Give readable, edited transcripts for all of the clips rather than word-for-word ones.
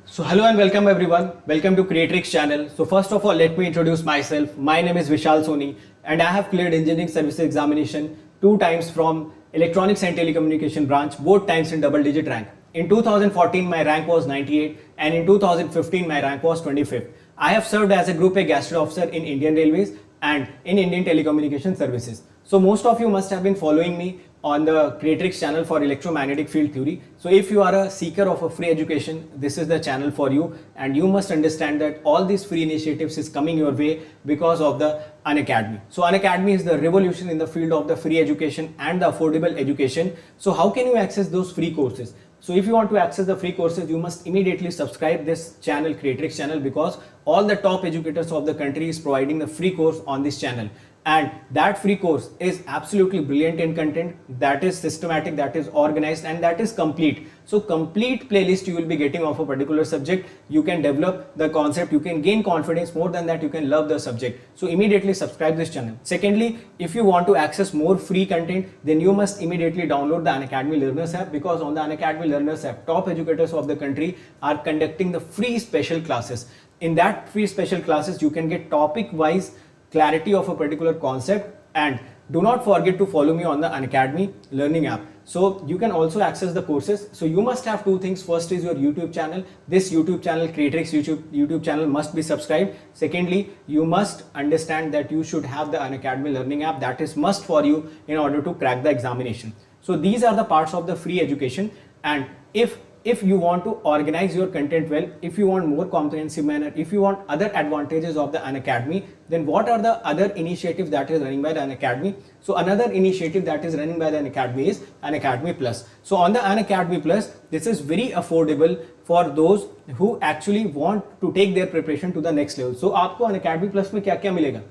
So hello and welcome everyone. Welcome to Creatrix channel. So first of all, let me introduce myself. My name is Vishal Soni and I have cleared engineering services examination 2 times from electronics and telecommunication branch, both times in double digit rank. In 2014 my rank was 98 and in 2015 my rank was 25th. I have served as a Group A Gastro Officer in Indian Railways and in Indian Telecommunication Services. So most of you must have been following me on the Creatrix channel for electromagnetic field theory. So if you are a seeker of a free education, this is the channel for you, and you must understand that all these free initiatives is coming your way because of the Unacademy. So Unacademy is the revolution in the field of the free education and the affordable education. So how can you access those free courses? So if you want to access the free courses, you must immediately subscribe this channel, Creatrix channel, because all the top educators of the country is providing the free course on this channel. And that free course is absolutely brilliant in content, that is systematic, that is organized, and that is complete. So complete playlist you will be getting of a particular subject. You can develop the concept, you can gain confidence. More than that, you can love the subject. So immediately subscribe this channel. Secondly, if you want to access more free content, then you must immediately download the Unacademy Learners app, because on the Unacademy Learners app, top educators of the country are conducting the free special classes. In that free special classes, you can get topic wise clarity of a particular concept. And do not forget to follow me on the Unacademy Learning app. So you can also access the courses. So you must have two things. First is your YouTube channel. This YouTube channel, Creatrix YouTube channel, must be subscribed. Secondly, you must understand that you should have the Unacademy Learning app. That is must for you in order to crack the examination. So these are the parts of the free education. And if you want to organize your content well, if you want more comprehensive manner, if you want other advantages of the Unacademy, then what are the other initiatives that is running by the Unacademy? So another initiative that is running by the Unacademy is Unacademy Plus. So on the Unacademy Plus, this is very affordable for those who actually want to take their preparation to the next level. So आपको Unacademy Plus में क्या क्या मिलेगा?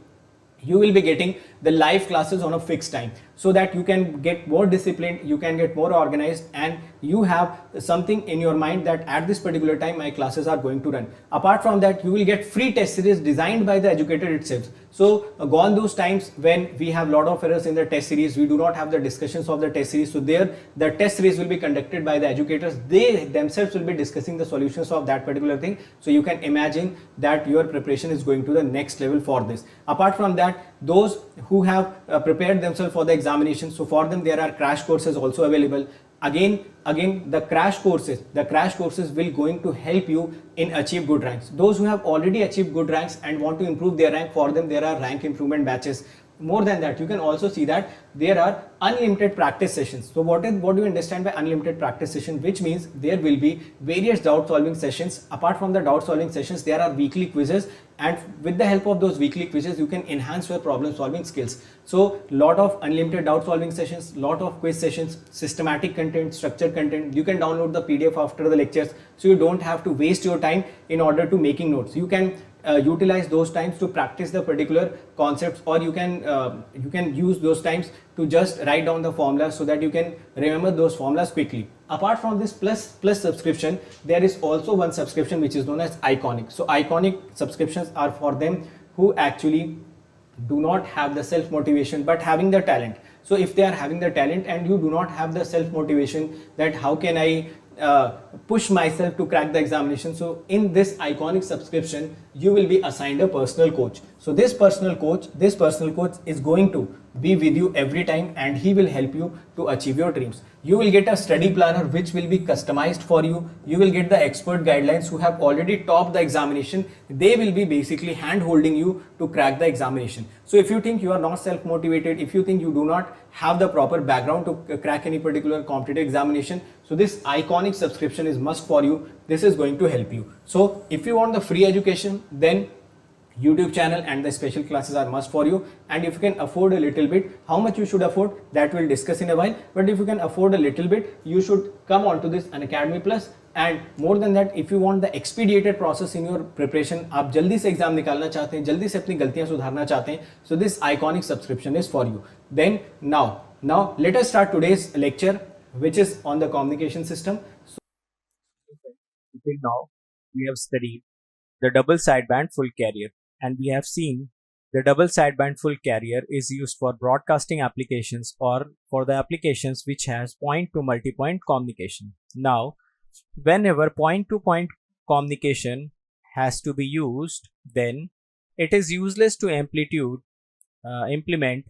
You will be getting the live classes on a fixed time, so that you can get more disciplined, you can get more organized, and you have something in your mind that at this particular time my classes are going to run. Apart from that, you will get free test series designed by the educator itself. So gone those times when we have lot of errors in the test series, we do not have the discussions of the test series. So there the test series will be conducted by the educators. They themselves will be discussing the solutions of that particular thing. So you can imagine that your preparation is going to the next level for this. Apart from that, those who have prepared themselves for the examination, so for them there are crash courses also available. Again the crash courses will going to help you in achieve good ranks. Those who have already achieved good ranks and want to improve their rank, for them there are rank improvement batches. More than that, you can also see that there are unlimited practice sessions. So what do you understand by unlimited practice session? Which means there will be various doubt solving sessions. Apart from the doubt solving sessions, there are weekly quizzes, and with the help of those weekly quizzes you can enhance your problem solving skills. So lot of unlimited doubt solving sessions, lot of quiz sessions, systematic content, structured content. You can download the PDF after the lectures, so you don't have to waste your time in order to making notes. You can utilize those times to practice the particular concepts, or you can use those times to just write down the formulas so that you can remember those formulas quickly. Apart from this plus subscription, there is also one subscription which is known as Iconic. So Iconic subscriptions are for them who actually do not have the self motivation but having the talent. So if they are having the talent and you do not have the self motivation, that how can I push myself to crack the examination, so in this Iconic subscription you will be assigned a personal coach. So this personal coach is going to be with you every time, and he will help you to achieve your dreams. You will get a study planner which will be customized for you. You will get the expert guidelines who have already topped the examination. They will be basically hand holding you to crack the examination. So if you think you are not self motivated, if you think you do not have the proper background to crack any particular competitive examination, so this Iconic subscription is must for you. This is going to help you. So if you want the free education, then YouTube channel and the special classes are must for you. And if you can afford a little bit, how much you should afford, that we'll discuss in a while. But if you can afford a little bit, you should come on to this Unacademy Plus. And more than that, if you want the expedited process in your preparation, आप जल्दी से exam निकालना चाहते हैं, जल्दी से अपनी गलतियां सुधारना चाहते हैं, so this Iconic subscription is for you. Then now let us start today's lecture, which is on the communication system. So until now we have studied the double sideband full carrier, and we have seen the double sideband full carrier is used for broadcasting applications or for the applications which has point to multipoint communication. Now, whenever point to point communication has to be used, then it is useless to implement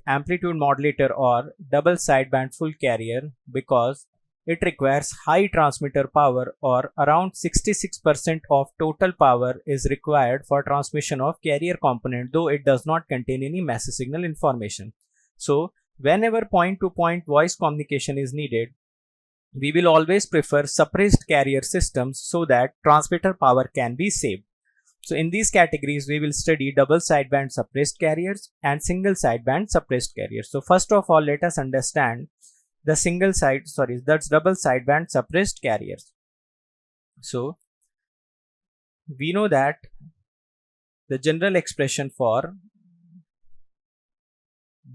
amplitude modulator or double sideband full carrier, because it requires high transmitter power, or around 66% of total power is required for transmission of carrier component, though it does not contain any message signal information. So whenever point-to-point voice communication is needed, we will always prefer suppressed carrier systems so that transmitter power can be saved. So in these categories, we will study double sideband suppressed carriers and single sideband suppressed carriers. So first of all, let us understand the double sideband suppressed carriers. So we know that the general expression for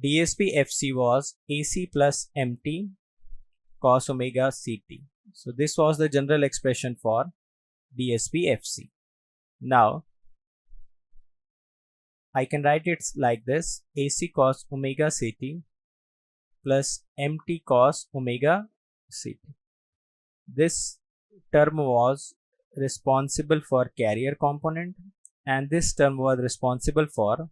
DSB FC was AC plus MT cos omega CT. So this was the general expression for DSB FC. Now I can write it like this: AC cos omega CT plus MT cos omega CT. This term was responsible for carrier component, and this term was responsible for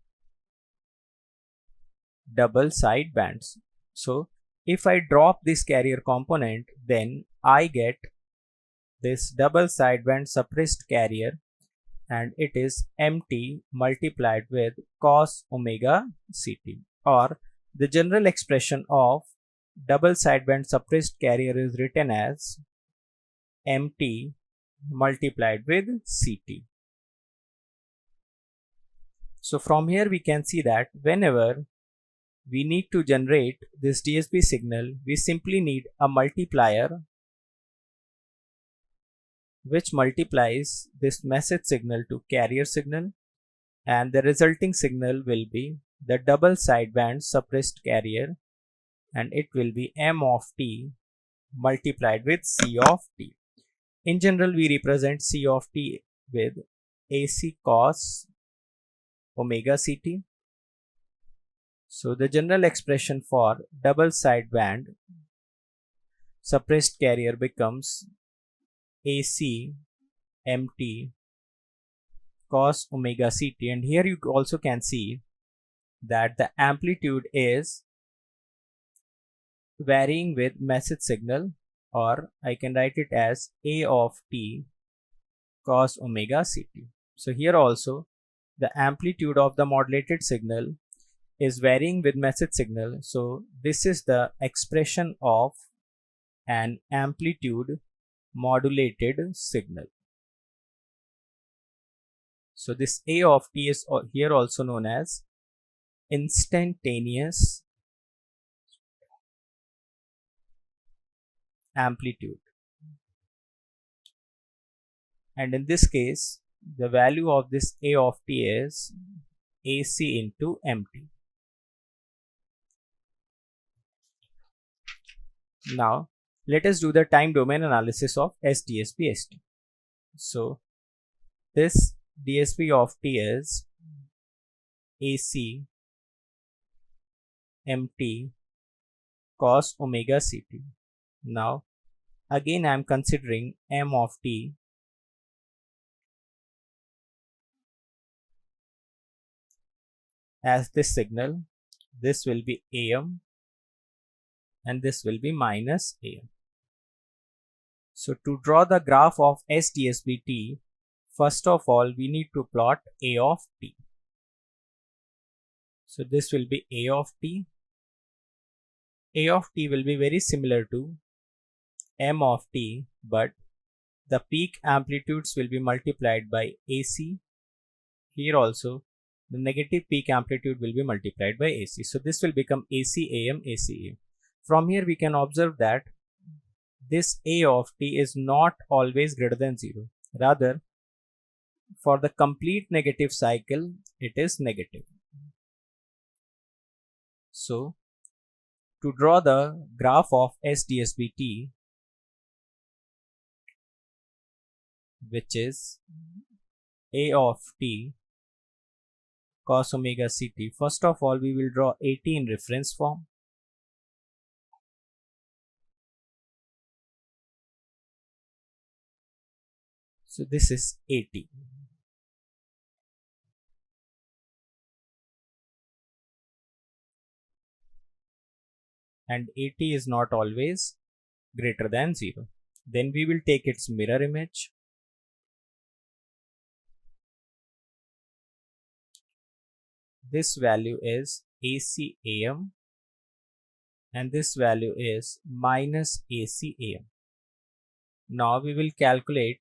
double side bands. So if I drop this carrier component, then I get this double sideband suppressed carrier, and it is MT multiplied with cos omega CT, or the general expression of double sideband suppressed carrier is written as MT multiplied with CT. So from here we can see that whenever we need to generate this DSB signal, we simply need a multiplier which multiplies this message signal to carrier signal, and the resulting signal will be the double sideband suppressed carrier, and it will be M of T multiplied with C of T. In general, we represent C of T with AC cos omega CT. So the general expression for double sideband suppressed carrier becomes AC MT cos omega CT, and here you also can see that the amplitude is varying with message signal, or I can write it as A of T cos omega CT. So here also the amplitude of the modulated signal is varying with message signal. So this is the expression of an amplitude modulated signal. So this A of T is here also known as instantaneous amplitude, and in this case the value of this A of T is AC into MT. Now let us do the time domain analysis of SDSB ST. So this DSB of T is AC MT cos omega CT. Now again I am considering M of T as this signal. This will be AM and this will be minus AM. So to draw the graph of SDSB T, first of all we need to plot A of T. So this will be A of T. A of T will be very similar to M of T, but the peak amplitudes will be multiplied by AC. Here also the negative peak amplitude will be multiplied by AC. So this will become AC AM AC AM. From here we can observe that this A of T is not always greater than 0. Rather, for the complete negative cycle it is negative. So to draw the graph of SDSB T, which is A of T cos omega CT, first of all we will draw AT in reference form. So this is 80. And 80 is not always greater than 0. Then we will take its mirror image. This value is ECE and this value is minus ECE. Now we will calculate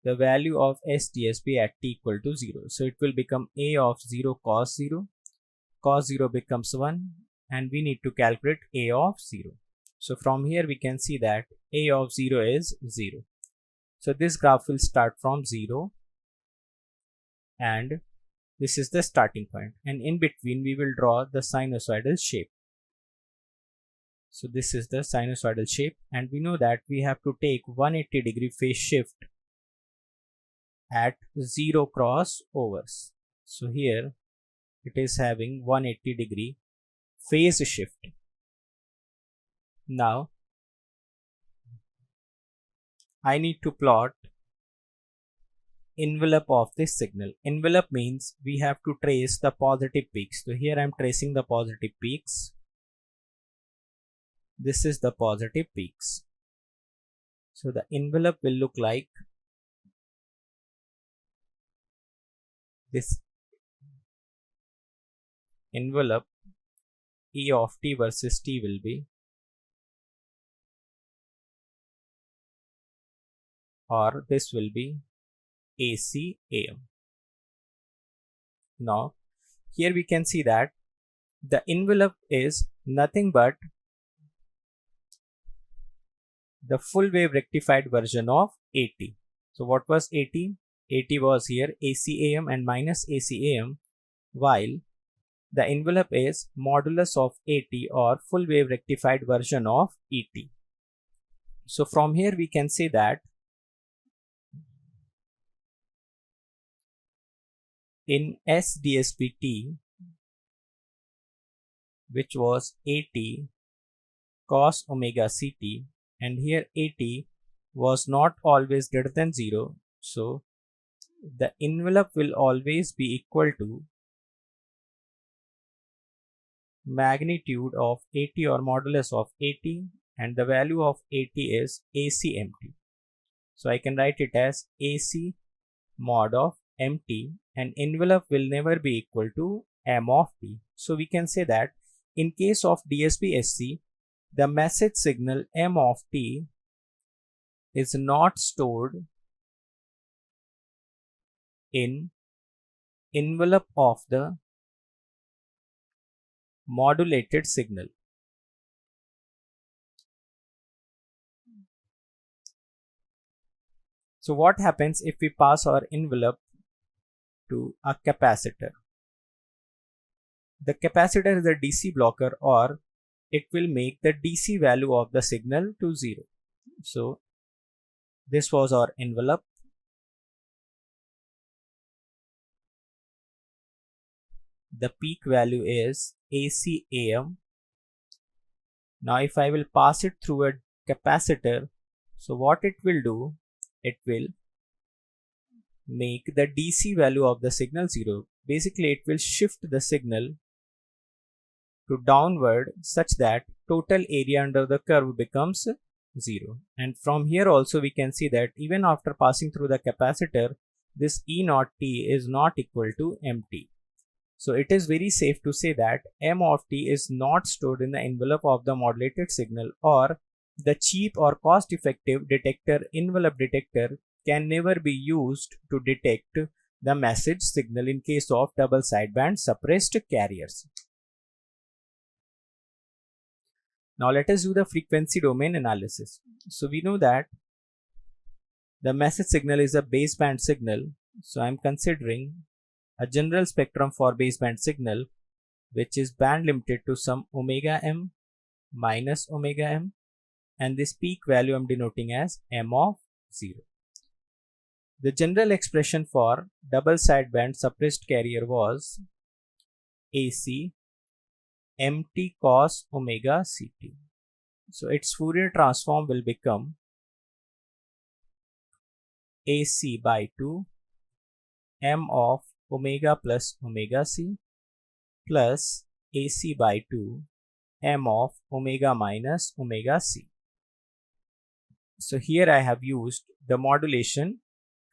the value of SDSB at t equal to 0. So it will become A of 0 cos 0. Cos 0 becomes 1 and we need to calculate A of 0. So from here we can see that A of 0 is 0. So this graph will start from 0 and this is the starting point, and in between we will draw the sinusoidal shape. So this is the sinusoidal shape, and we know that we have to take 180-degree phase shift at 0 crossovers. So here it is having 180-degree phase shift. Now I need to plot envelope of this signal. Envelope means we have to trace the positive peaks. So here I am tracing the positive peaks. This is the positive peaks. So the envelope will look like this. Envelope E of t versus t will be, or this will be ECE Exam. Now here we can see that the envelope is nothing but the full wave rectified version of 80. So what was 80? 80 was here ECE Exam and minus ECE Exam, while the envelope is modulus of 80 or full wave rectified version of ET. So from here we can say that in SDSBT, which was 80 cos omega ct, and here 80 was not always greater than 0, so the envelope will always be equal to magnitude of 80 or modulus of 80, and the value of 80 is AC empty. So I can write it as AC mod of mt, and envelope will never be equal to m of t. So we can say that in case of DSB SC, the message signal m of t is not stored in envelope of the modulated signal. So what happens if we pass our envelope to a capacitor? The capacitor is a DC blocker, or it will make the DC value of the signal to 0. So this was our envelope. The peak value is ECE Exam. Now if I will pass it through a capacitor, so what it will do, it will make the DC value of the signal 0. Basically it will shift the signal to downward such that total area under the curve becomes 0. And from here also we can see that even after passing through the capacitor, this E naught t is not equal to mt. So it is very safe to say that m of t is not stored in the envelope of the modulated signal, or the cheap or cost effective detector, envelope detector, can never be used to detect the message signal in case of double sideband suppressed carriers. Now let us do the frequency domain analysis. So we know that the message signal is a baseband signal. So I am considering a general spectrum for baseband signal, which is band limited to some omega m minus omega m, and this peak value I am denoting as m of 0. The general expression for double sideband suppressed carrier was AC mt cos omega ct. So its Fourier transform will become AC by 2 m of omega plus omega c plus AC by 2 m of omega minus omega c. So here I have used the modulation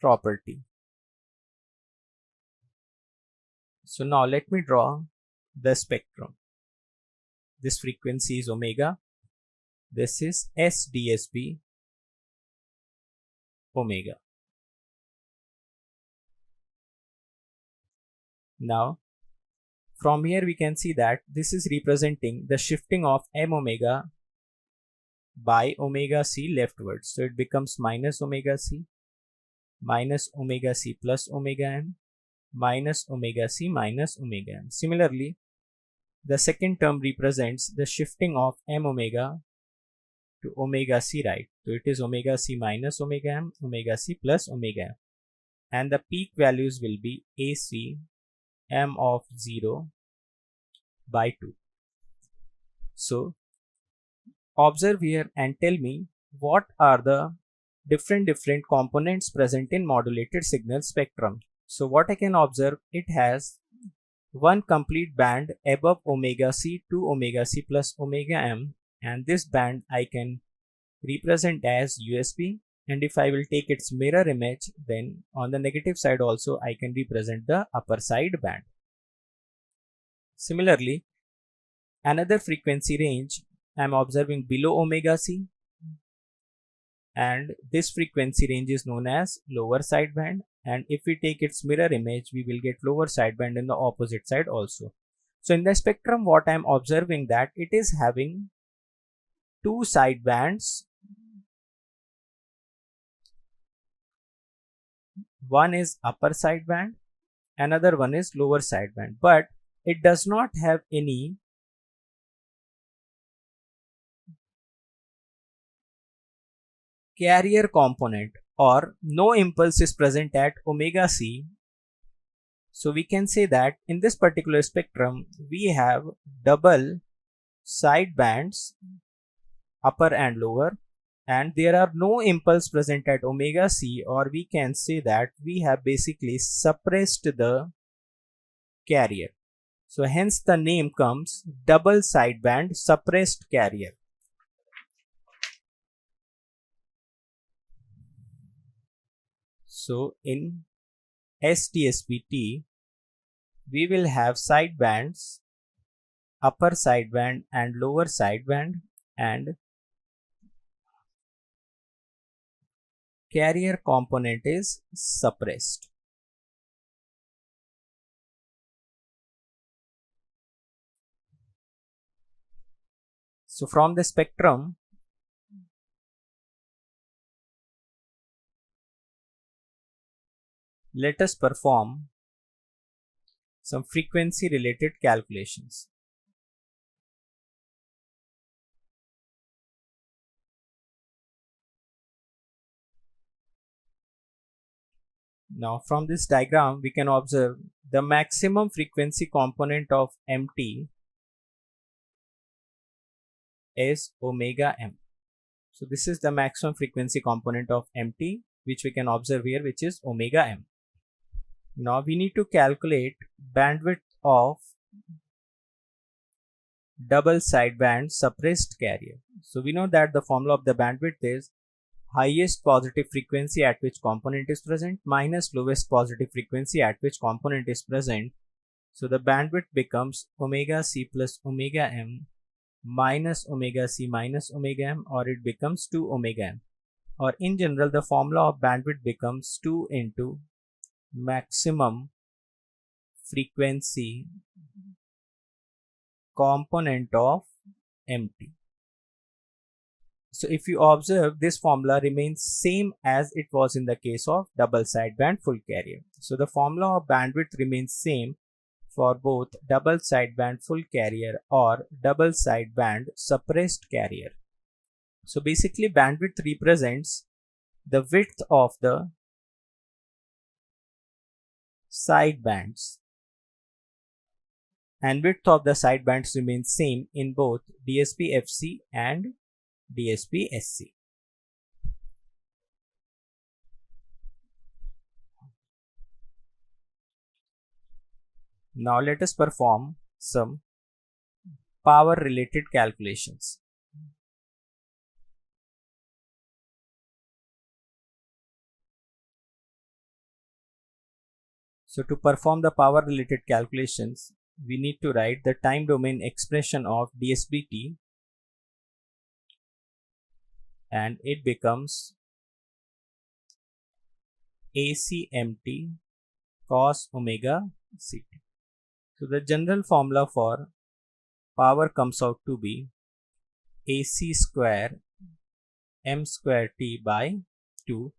property. So now let me draw the spectrum. This frequency is omega. This is SDSB omega. Now from here we can see that this is representing the shifting of m omega by omega c leftwards. So it becomes minus omega c plus omega m minus omega c minus omega m. Similarly, the second term represents the shifting of m omega to omega c right. So it is omega c minus omega m, omega c plus omega m. And the peak values will be AC m of 0 by 2. So observe here and tell me what are the different components present in modulated signal spectrum. So what I can observe, it has one complete band above omega c to omega c plus omega m, and this band I can represent as USB, and if I will take its mirror image, then on the negative side also I can represent the upper side band. Similarly, another frequency range I am observing below omega c, and this frequency range is known as lower sideband, and if we take its mirror image we will get lower sideband in the opposite side also. So in the spectrum what I am observing that it is having two sidebands. One is upper sideband, another one is lower sideband, but it does not have any carrier component, or no impulse is present at omega c. So we can say that in this particular spectrum we have double sidebands, upper and lower, and there are no impulse present at omega c, or we can say that we have basically suppressed the carrier. So hence the name comes double sideband suppressed carrier. So in SDSBT we will have sidebands, upper sideband and lower sideband, and carrier component is suppressed. So from the spectrum let us perform some frequency related calculations. Now from this diagram we can observe the maximum frequency component of MT is omega m. So this is the maximum frequency component of MT which we can observe here, which is omega m. Now we need to calculate bandwidth of double sideband suppressed carrier. So we know that the formula of the bandwidth is highest positive frequency at which component is present minus lowest positive frequency at which component is present. So the bandwidth becomes omega c plus omega m minus omega c minus omega m, or it becomes 2 omega m, or in general the formula of bandwidth becomes 2 into maximum frequency component of MT. So if you observe, this formula remains same as it was in the case of double sideband full carrier. So the formula of bandwidth remains same for both double sideband full carrier or double sideband suppressed carrier. So basically bandwidth represents the width of the sidebands, and width of the sidebands remains same in both DSB FC and DSB SC. Now let us perform some power related calculations. So to perform the power related calculations, we need to write the time domain expression of DSBT, and it becomes ACMT cos omega CT. So the general formula for power comes out to be AC square m square T by 2,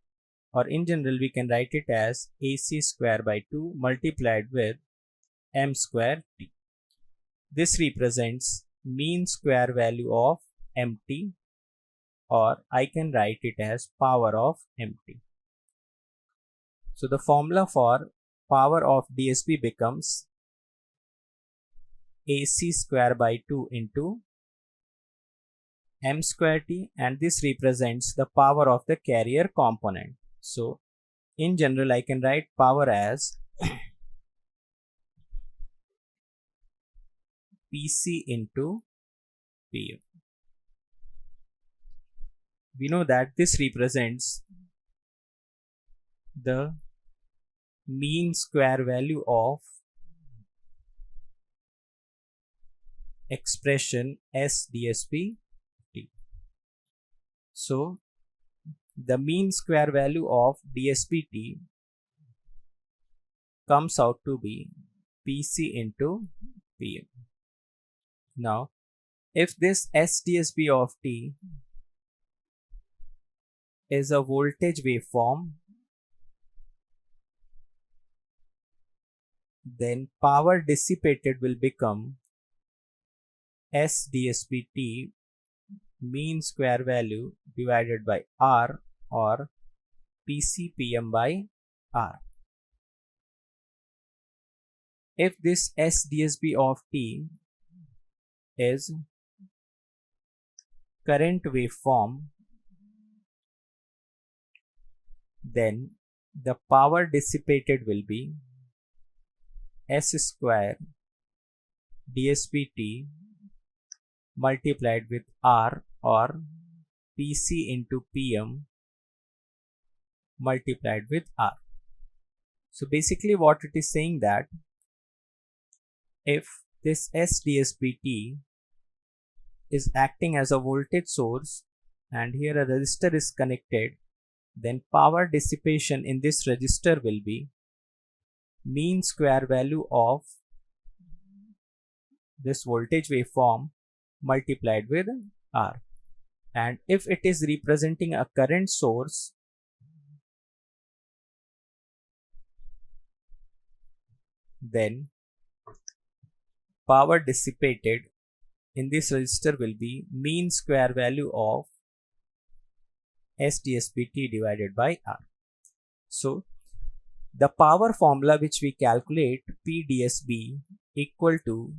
or in general we can write it as AC square by 2 multiplied with m square T. This represents mean square value of MT, or I can write it as power of MT. So the formula for power of DSB becomes AC square by 2 into m square T, and this represents the power of the carrier component. So in general I can write power as PC into PM. We know that this represents the mean square value of expression SDSB T. So the mean square value of DSBT comes out to be PC into PM. Now if this SDSB of T is a voltage waveform, then power dissipated will become SDSBT mean square value divided by R, or PCPM by R. If this SDSB of T is current waveform, then the power dissipated will be S square DSBT multiplied with R, or PC into PM multiplied with R. So basically what it is saying that if this SDSBT is acting as a voltage source and here a resistor is connected, then power dissipation in this resistor will be mean square value of this voltage waveform multiplied with R. And if it is representing a current source, then power dissipated in this resistor will be mean square value of SDSBT divided by R. So the power formula which we calculate PDSB equal to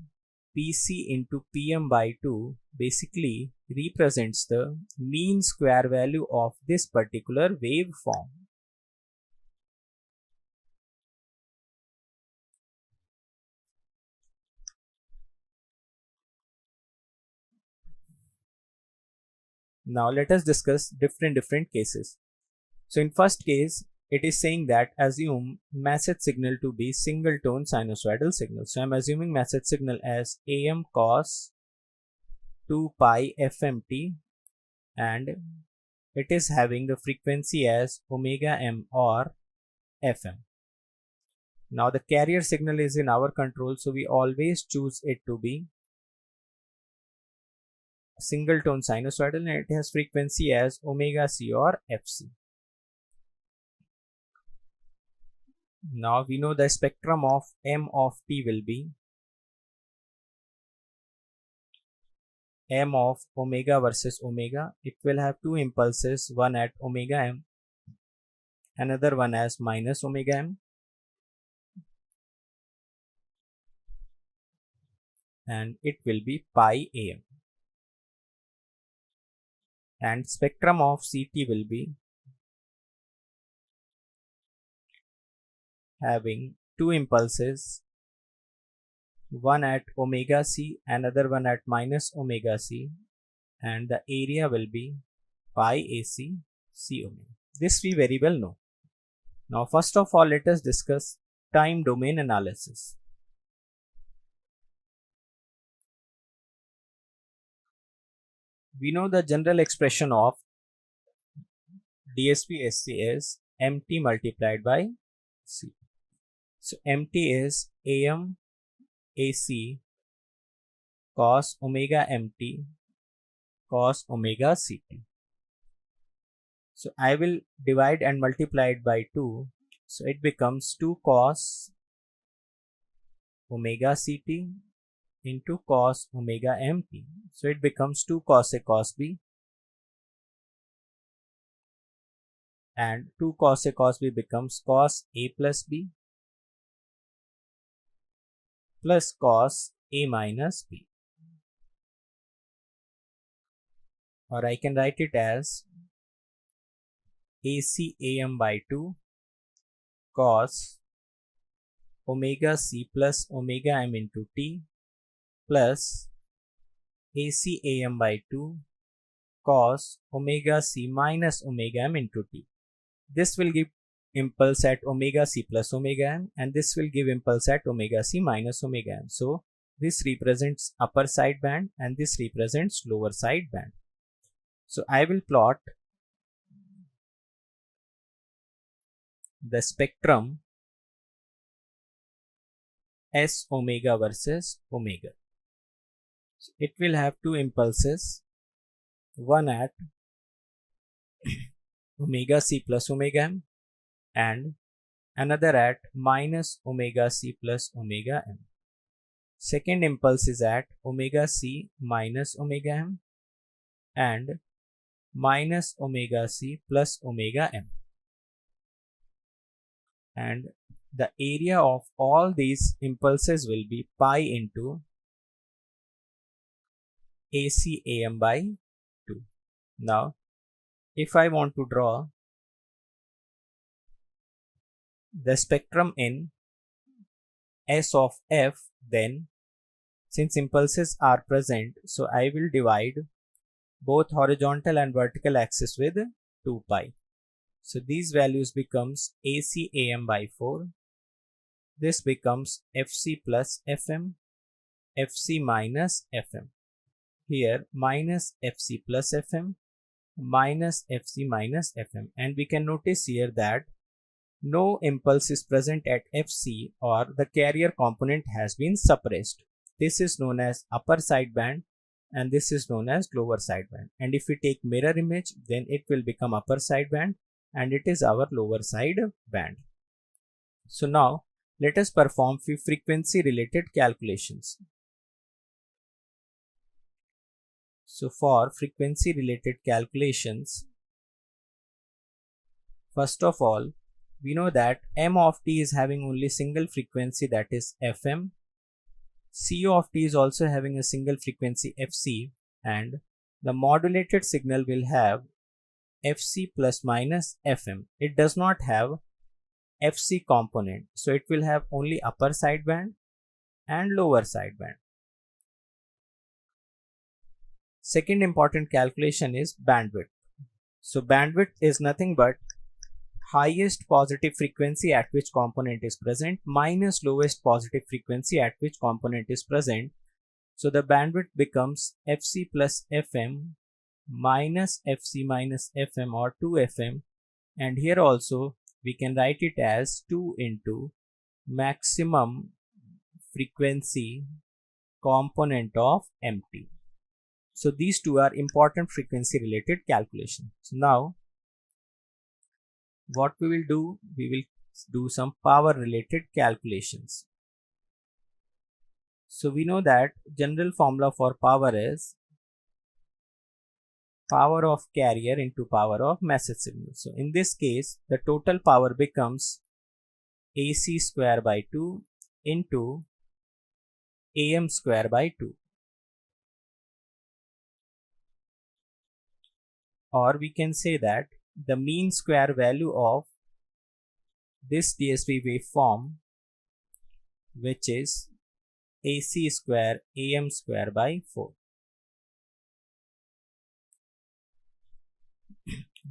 PC into PM by 2 basically represents the mean square value of this particular waveform. Now let us discuss different cases. So in first case, it is saying that assume message signal to be single tone sinusoidal signal. So I am assuming message signal as AM cos 2 pi FMT, and it is having the frequency as omega m or FM. Now the carrier signal is in our control, so we always choose it to be single tone sinusoidal, and it has frequency as omega c or FC. Now we know the spectrum of m of t will be m of omega versus omega. It will have two impulses, one at omega m, another one as minus omega m, and it will be pi am. And spectrum of CT will be having two impulses, one at omega c, another one at minus omega c, and the area will be pi AC c omega. This we very well know. Now first of all, let us discuss time domain analysis. We know the general expression of DSB SC is MT multiplied by C. So MT is AM AC cos omega MT cos omega CT. So I will divide and multiply it by 2. So it becomes 2 cos omega CT into cos omega MT. So it becomes 2 cos A cos B, and 2 cos A cos B becomes cos A plus B plus cos A minus B. Or I can write it as AC AM by 2 cos omega C plus omega M into T plus AC AM by 2 cos omega C minus omega M into T. This will give impulse at omega C plus omega M, and this will give impulse at omega C minus omega M. So this represents upper side band and this represents lower side band. So I will plot the spectrum S omega versus omega. So it will have two impulses, one at omega C plus omega M and another at minus omega C plus omega M. Second impulse is at omega C minus omega M and minus omega C plus omega M. And the area of all these impulses will be pi into AC AM by 2. Now, if I want to draw the spectrum in S of F, then since impulses are present, so I will divide both horizontal and vertical axis with 2 pi. So these values becomes AC AM by 4. This becomes FC plus FM, FC minus FM. Here minus FC plus FM, minus FC minus FM. And we can notice here that no impulse is present at FC, or the carrier component has been suppressed. This is known as upper sideband and this is known as lower sideband. And if we take mirror image, then it will become upper sideband and it is our lower side band. So now let us perform few frequency related calculations. So for frequency related calculations, first of all, we know that M of t is having only single frequency, that is FM. C of t is also having a single frequency, FC, and the modulated signal will have FC plus minus FM. It does not have FC component, so it will have only upper sideband and lower sideband. Second important calculation is bandwidth. So bandwidth is nothing but highest positive frequency at which component is present minus lowest positive frequency at which component is present. So the bandwidth becomes FC plus FM minus FC minus FM, or 2FM, and here also we can write it as 2 into maximum frequency component of MT. So these two are important frequency related calculations. So now what we will do, we will do some power related calculations. So we know that general formula for power is power of carrier into power of message signal. So in this case, the total power becomes AC square by 2 into AM square by 2. Or we can say that the mean square value of this DSB waveform, which is AC square AM square by 4.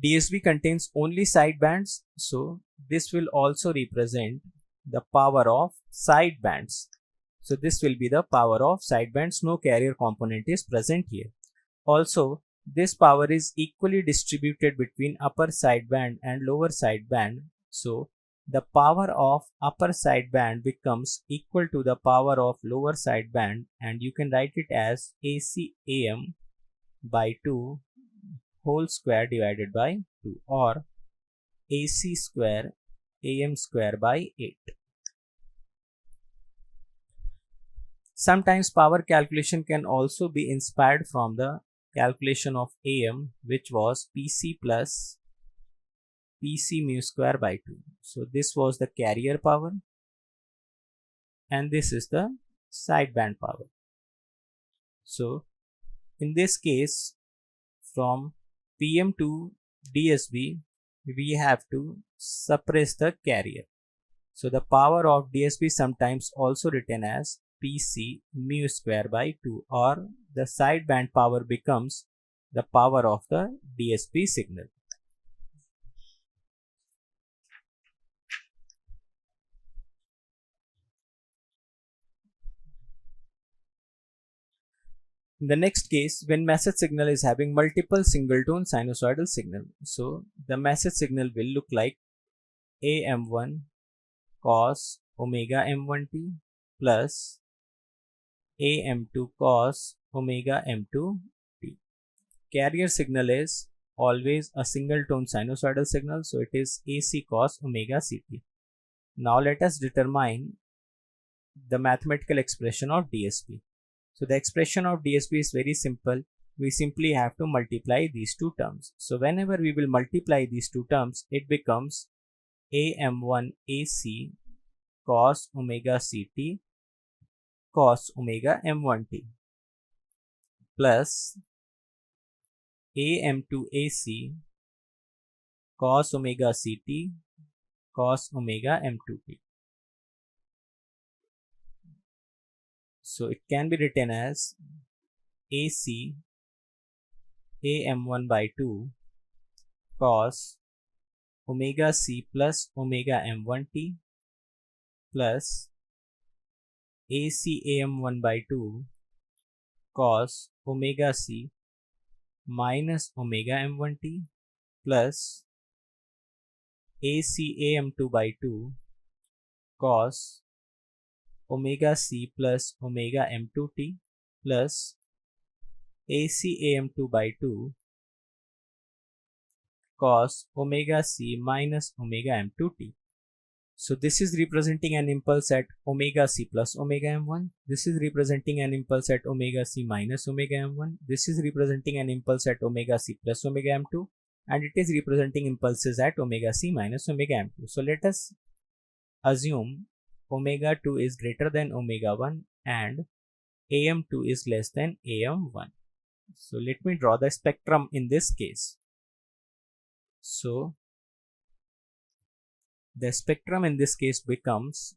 DSB contains only sidebands, so this will also represent the power of sidebands. So this will be the power of sidebands. No carrier component is present here. Also, this power is equally distributed between upper sideband and lower sideband. So the power of upper sideband becomes equal to the power of lower sideband, and you can write it as AC AM by 2 whole square divided by 2, or AC square AM square by 8. Sometimes power calculation can also be inspired from the calculation of AM, which was PC plus PC mu square by 2. So this was the carrier power and this is the sideband power. So in this case, from PM to DSB, we have to suppress the carrier. So the power of DSB sometimes also written as PC mu square by 2, or the sideband power becomes the power of the DSB signal. In the next case, when message signal is having multiple single tone sinusoidal signal, so the message signal will look like AM1 cos omega M1t plus AM2 cos omega M2t. Carrier signal is always a single tone sinusoidal signal, so it is AC cos omega CT. Now let us determine the mathematical expression of DSB. So the expression of DSB is very simple. We simply have to multiply these two terms. So whenever we will multiply these two terms, it becomes AM1 AC cos omega CT cos omega M1t plus AM2 AC cos omega CT cos omega M2t. So it can be written as AC AM1 by 2 cos omega C plus omega M1t plus AC AM1 by 2 cos omega C minus omega M1t plus AC AM2 by 2 cos omega C plus omega M2t plus AC AM2 by 2 cos omega C minus omega M2t. So this is representing an impulse at omega C plus omega M1. This is representing an impulse at omega C minus omega M1. This is representing an impulse at omega C plus omega M2. And it is representing impulses at omega C minus omega M2. So let us assume omega 2 is greater than omega 1 and AM2 is less than AM1. So let me draw the spectrum in this case. So the spectrum in this case becomes,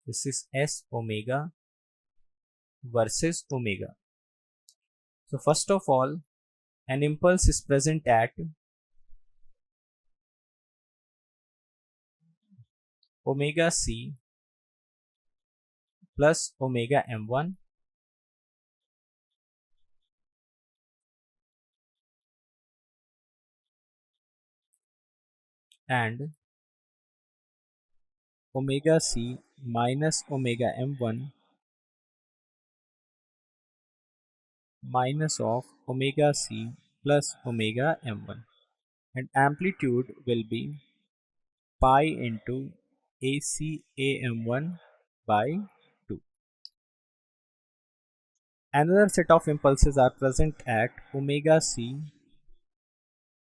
this is S omega versus omega. So first of all, an impulse is present at omega C plus omega M1 and omega C minus omega M1 minus of omega C plus omega M1, and amplitude will be pi into AC AM1 by 2. Another set of impulses are present at omega C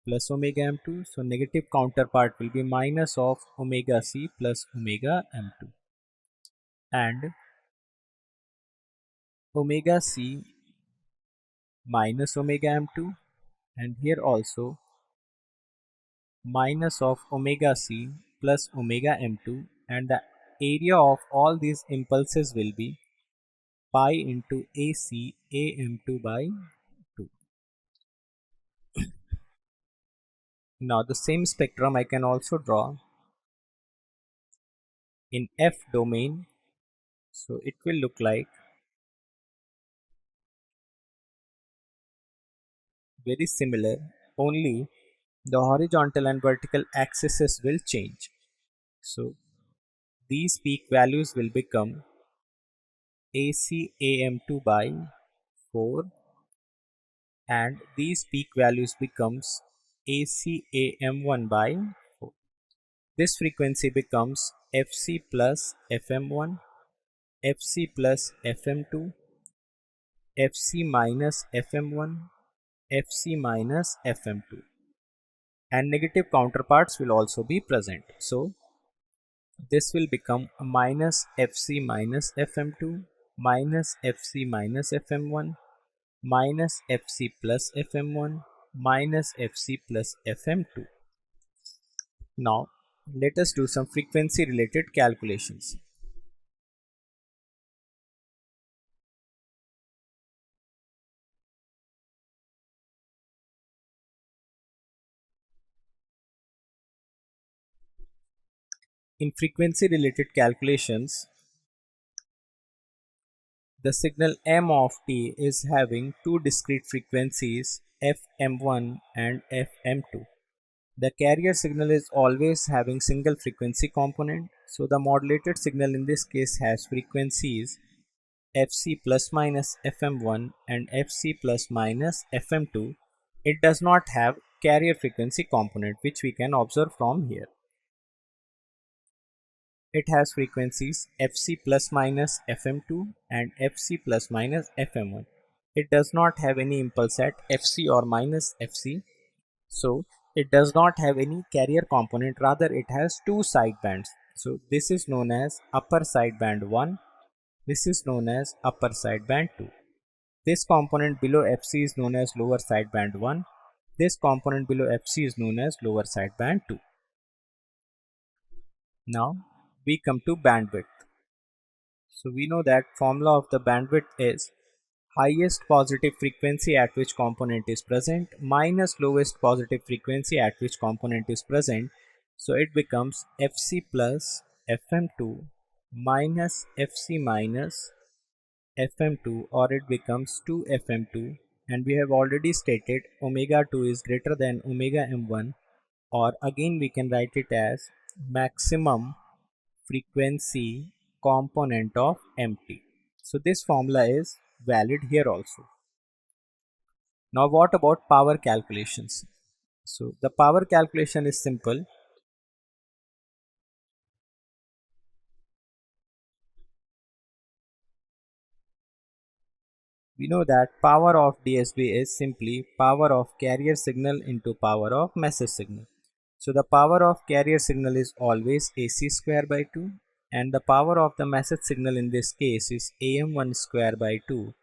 plus omega M2, so negative counterpart will be minus of omega C plus omega M2, and omega C minus omega M2, and here also minus of omega C plus omega M2, and the area of all these impulses will be pi into AC AM2 by 2. Now the same spectrum I can also draw in F domain. So it will look like very similar, only the horizontal and vertical axes will change. So these peak values will become AC AM2 by 4 and these peak values becomes AC AM1 by 4. This frequency becomes FC plus FM1, FC plus FM2, FC minus FM1, FC minus FM2, and negative counterparts will also be present. So this will become a minus FC minus FM2, minus FC minus FM1, minus FC plus FM1, minus FC plus FM2. Now let us do some frequency related calculations. In frequency related calculations, the signal m of t is having two discrete frequencies fm1 and fm2. The carrier signal is always having single frequency component, so the modulated signal in this case has frequencies fc plus minus fm1 and fc plus minus fm2. It does not have carrier frequency component, which we can observe from here. It has frequencies fc plus minus fm2 and fc plus minus fm1. It does not have any impulse at fc or minus fc, so it does not have any carrier component, rather it has two sidebands. So this is known as upper sideband 1, this is known as upper sideband 2. This component below fc is known as lower sideband 1, this component below fc is known as lower sideband 2. Now we come to bandwidth. So we know that formula of the bandwidth is highest positive frequency at which component is present minus lowest positive frequency at which component is present. So it becomes fc plus fm2 minus fc minus fm2, or it becomes 2fm2, and we have already stated omega 2 is greater than omega m1, or again we can write it as maximum frequency component of mt. So this formula is valid here also. Now what about power calculations? So the power calculation is simple. We know that power of DSB is simply power of carrier signal into power of message signal. So the power of carrier signal is always AC square by 2, and the power of the message signal in this case is AM1 square by 2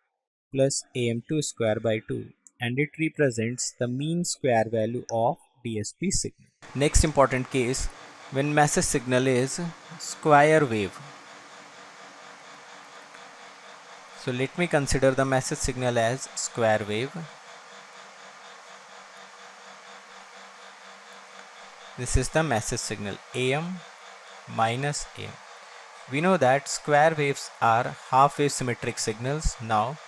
plus AM2 square by 2, and it represents the mean square value of DSB signal. Next important case, when message signal is square wave. So let me consider the message signal as square wave. This is the message signal AM minus AM. We know that square waves are half wave symmetric signals. Now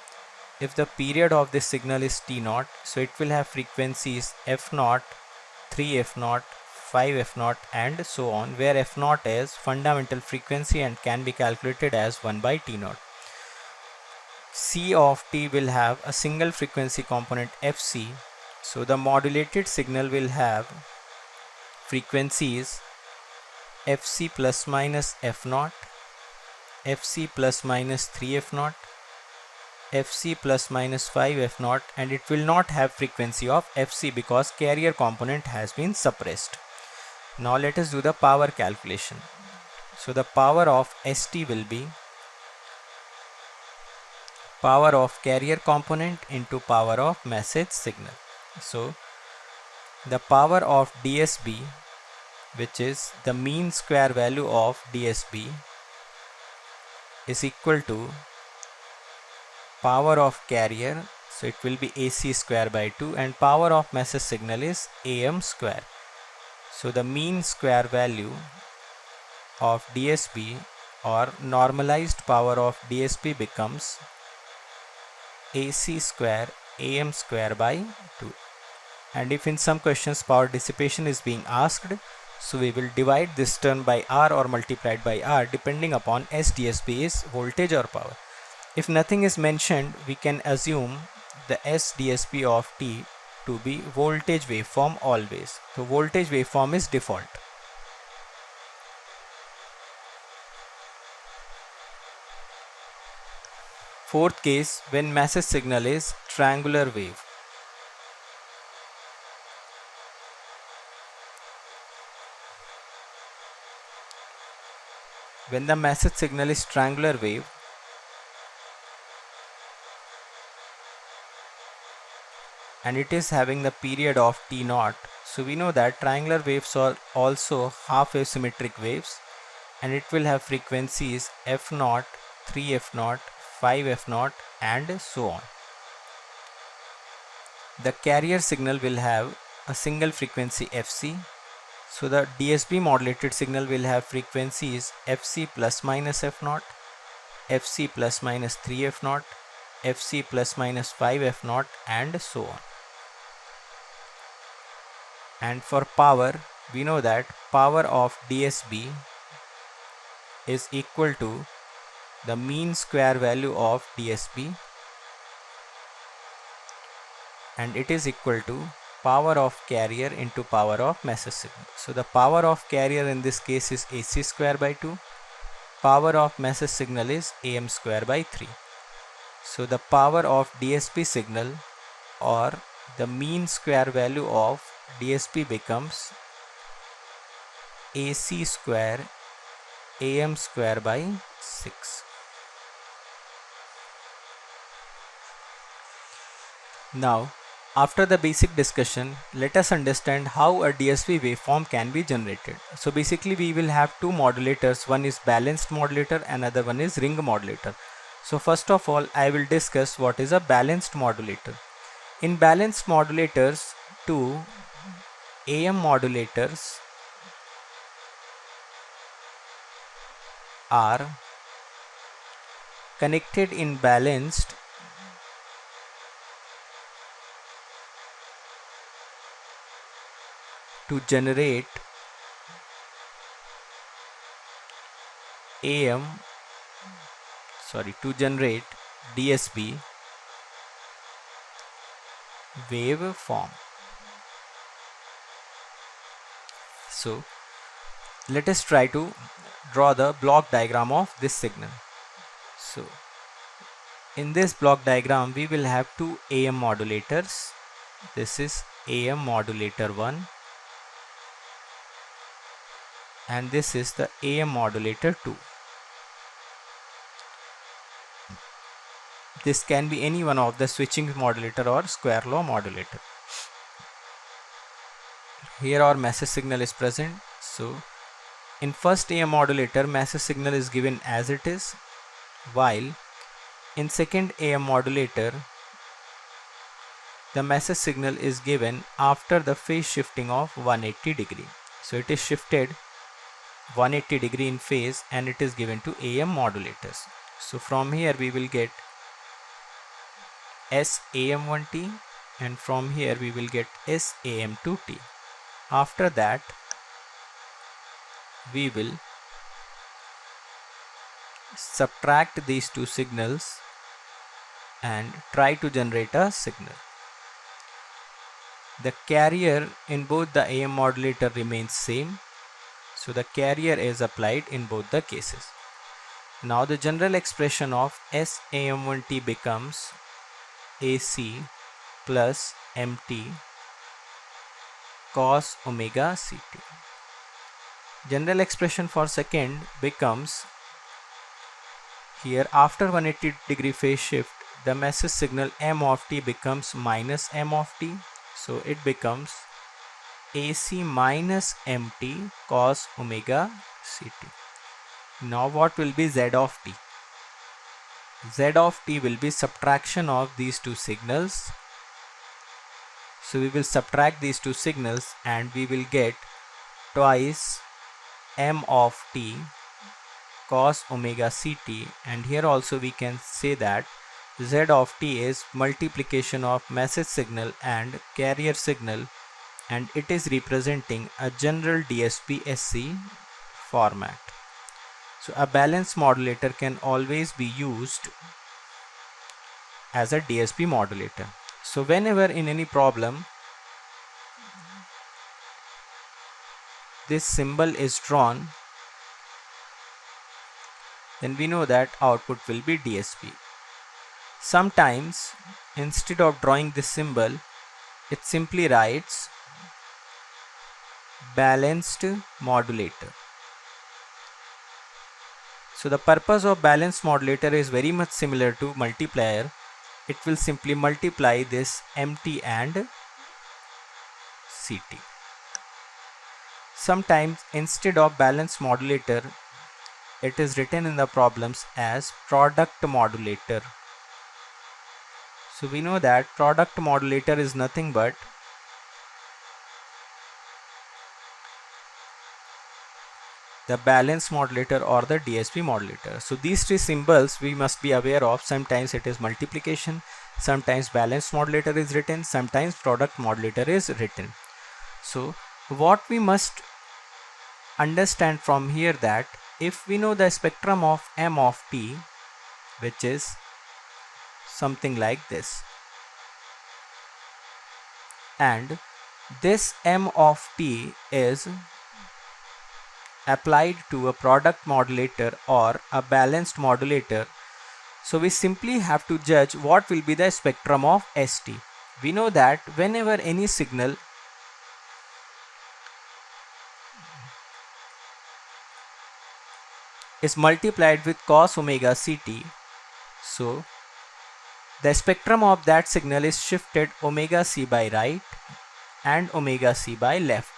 if the period of this signal is t0, so it will have frequencies f0, 3f0, 5f0 and so on, where f0 is fundamental frequency and can be calculated as 1 by t0. C of t will have a single frequency component fc, so the modulated signal will have frequencies fc plus minus f0, fc plus minus 3f0, fc plus minus 5f0, and it will not have frequency of fc because carrier component has been suppressed. Now let us do the power calculation. So the power of st will be power of carrier component into power of message signal. So the power of DSB, which is the mean square value of DSB, is equal to power of carrier, so it will be AC square by 2, and power of message signal is AM square. So the mean square value of DSB or normalized power of DSB becomes AC square AM square by 2. And if in some questions power dissipation is being asked, so we will divide this term by R or multiplied by R depending upon SDSB is voltage or power. If nothing is mentioned, we can assume the SDSB of T to be voltage waveform always. So voltage waveform is default. Fourth case, when message signal is triangular wave. When the message signal is triangular wave, and it is having the period of T0, so we know that triangular waves are also half wave symmetric waves, and it will have frequencies f0, 3f0, 5f0 and so on. The carrier signal will have a single frequency Fc. So the DSB modulated signal will have frequencies Fc plus minus f0, Fc plus minus 3f0, Fc plus minus 5f0 and so on. And for power, we know that power of DSB is equal to the mean square value of DSB, and it is equal to power of carrier into power of message signal. So the power of carrier in this case is AC square by 2. Power of message signal is AM square by 3. So the power of DSB signal or the mean square value of DSB becomes AC square AM square by 6. Now, after the basic discussion, let us understand how a DSB waveform can be generated. So basically we will have two modulators, one is balanced modulator, another one is ring modulator. So first of all, I will discuss what is a balanced modulator. In balanced modulators, two AM modulators are connected in balanced to generate DSB waveform. So let us try to draw the block diagram of this signal. So in this block diagram we will have two AM modulators. This is AM modulator 1 and this is the AM modulator 2. This can be any one of the switching modulator or square law modulator. Here our message signal is present. So in first AM modulator, message signal is given as it is, while in second AM modulator the message signal is given after the phase shifting of 180 degree. So it is shifted 180 degree in phase and it is given to AM modulators. So from here we will get SAM1T and from here we will get SAM2T. After that we will subtract these two signals and try to generate a signal. The carrier in both the AM modulator remains same, so the carrier is applied in both the cases. Now the general expression of SAM1T becomes AC plus MT cos omega CT. General expression for second becomes, here after 180 degree phase shift the message signal M of T becomes minus M of T, so it becomes AC minus MT cos omega CT. Now what will be Z of T? Z of t will be subtraction of these two signals. So we will subtract these two signals and we will get twice m of t cos omega ct, and here also we can say that Z of t is multiplication of message signal and carrier signal, and it is representing a general DSB SC format. So a balanced modulator can always be used as a DSB modulator. So whenever in any problem this symbol is drawn, then we know that output will be DSB. Sometimes instead of drawing this symbol, it simply writes balanced modulator. So the purpose of balanced modulator is very much similar to multiplier. It will simply multiply this MT and CT. Sometimes instead of balanced modulator, it is written in the problems as product modulator. So we know that product modulator is nothing but the balanced modulator or the DSB modulator. So these three symbols we must be aware of. Sometimes it is multiplication, sometimes balanced modulator is written, sometimes product modulator is written. So what we must understand from here, that if we know the spectrum of m of t, which is something like this, and this m of t is applied to a product modulator or a balanced modulator, so we simply have to judge what will be the spectrum of ST. We know that whenever any signal is multiplied with cos omega ct, so the spectrum of that signal is shifted omega c by right and omega c by left.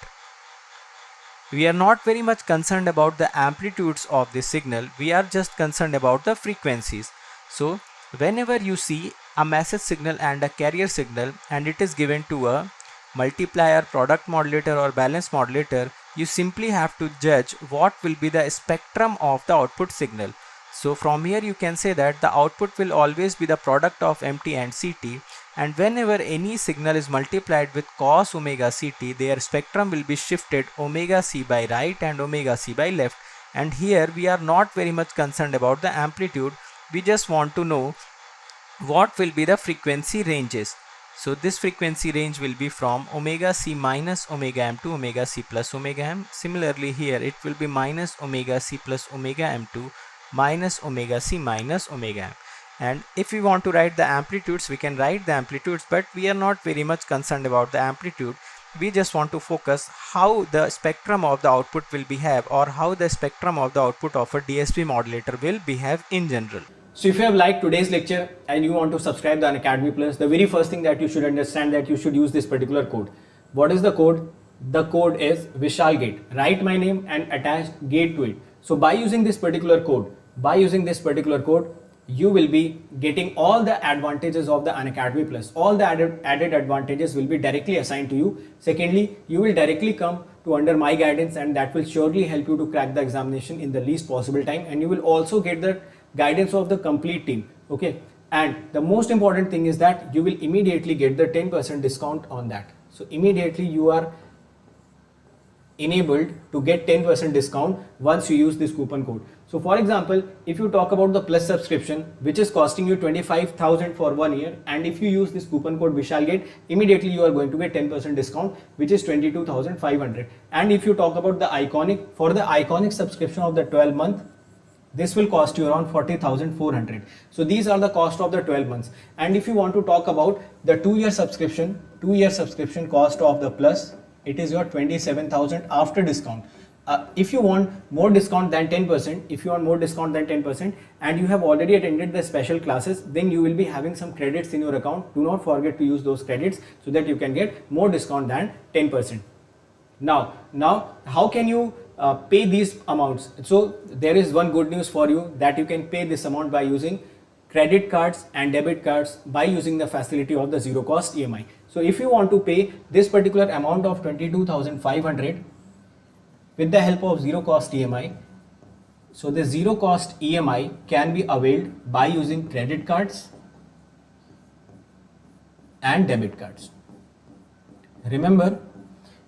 We are not very much concerned about the amplitudes of the signal, we are just concerned about the frequencies. So whenever you see a message signal and a carrier signal and it is given to a multiplier, product modulator or balanced modulator, you simply have to judge what will be the spectrum of the output signal. So from here you can say that the output will always be the product of MT and CT, and whenever any signal is multiplied with cos omega ct, their spectrum will be shifted omega c by right and omega c by left. And here we are not very much concerned about the amplitude, we just want to know what will be the frequency ranges. So this frequency range will be from omega c minus omega m to omega c plus omega m. Similarly here it will be minus omega c plus omega m to minus omega c minus omega m. And if we want to write the amplitudes, we can write the amplitudes, but we are not very much concerned about the amplitude. We just want to focus how the spectrum of the output will behave, or how the spectrum of the output of a DSB modulator will behave in general. So if you have liked today's lecture and you want to subscribe to Unacademy Plus, the very first thing that you should understand that you should use this particular code. What is the code? The code is Vishal Gate. Write my name and attach gate to it. So by using this particular code, you will be getting all the advantages of the Unacademy Plus. All the added advantages will be directly assigned to you. Secondly, you will directly come to under my guidance, and that will surely help you to crack the examination in the least possible time, and you will also get the guidance of the complete team. Okay, and the most important thing is that you will immediately get the 10% discount on that. So immediately you are enabled to get 10% discount once you use this coupon code. So for example, if you talk about the plus subscription, which is costing you 25,000 for 1 year, and if you use this coupon code Vishalgate, immediately you are going to get 10% discount, which is 22,500. And if you talk about the iconic, for the iconic subscription of the 12 month, this will cost you around 40,400. So these are the cost of the 12 months. And if you want to talk about the 2-year subscription cost of the plus, it is your 27,000 after discount. If you want more discount than 10%, and you have already attended the special classes, then you will be having some credits in your account. Do not forget to use those credits so that you can get more discount than 10%. Now how can you pay these amounts? So there is one good news for you, that you can pay this amount by using credit cards and debit cards by using the facility of the zero cost EMI. So if you want to pay this particular amount of 22,500 with the help of zero cost EMI, so the zero cost EMI can be availed by using credit cards and debit cards. Remember,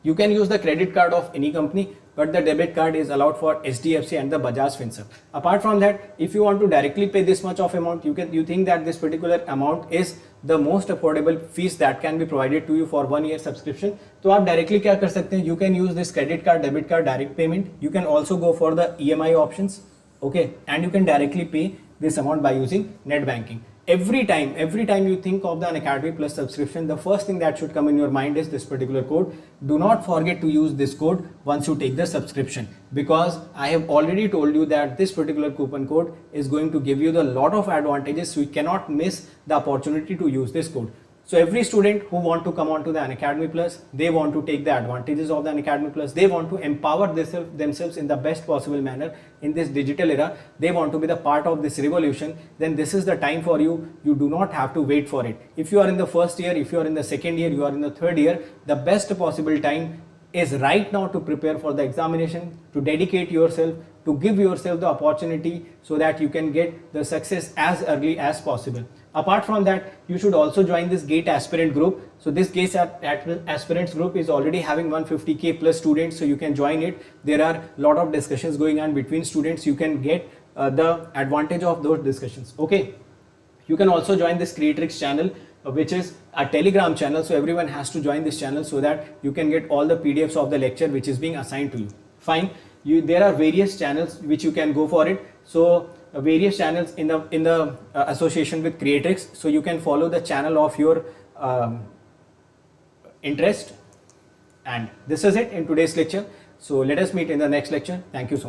you can use the credit card of any company, but the debit card is allowed for HDFC and the Bajaj Finserv. Apart from that, if you want to directly pay this much of amount, you think that this particular amount is the most affordable fees that can be provided to you for 1 year subscription. तो आप directly क्या कर सकते हैं? You can use this credit card, debit card, direct payment. You can also go for the EMI options, okay, and you can directly pay this amount by using net banking. Every time you think of the Unacademy Plus subscription, the first thing that should come in your mind is this particular code. Do not forget to use this code once you take the subscription, because I have already told you that this particular coupon code is going to give you the lot of advantages, so you cannot miss the opportunity to use this code. So every student who want to come on to the Unacademy Plus, they want to take the advantages of the Unacademy Plus, they want to empower themselves in the best possible manner in this digital era, they want to be the part of this revolution, then this is the time for you. You do not have to wait for it. If you are in the first year, if you are in the second year, you are in the third year, the best possible time is right now to prepare for the examination, to dedicate yourself, to give yourself the opportunity so that you can get the success as early as possible. Apart from that, you should also join this GATE aspirant group. So this GATE aspirants group is already having 150k plus students, so you can join it. There are a lot of discussions going on between students. You can get the advantage of those discussions. Okay. You can also join this Creatrix channel, which is a Telegram channel. So everyone has to join this channel so that you can get all the PDFs of the lecture which is being assigned to you. Fine. There are various channels which you can go for it. So various channels in the association with Creatrix. So you can follow the channel of your interest. And this is it in today's lecture. So let us meet in the next lecture. Thank you so much.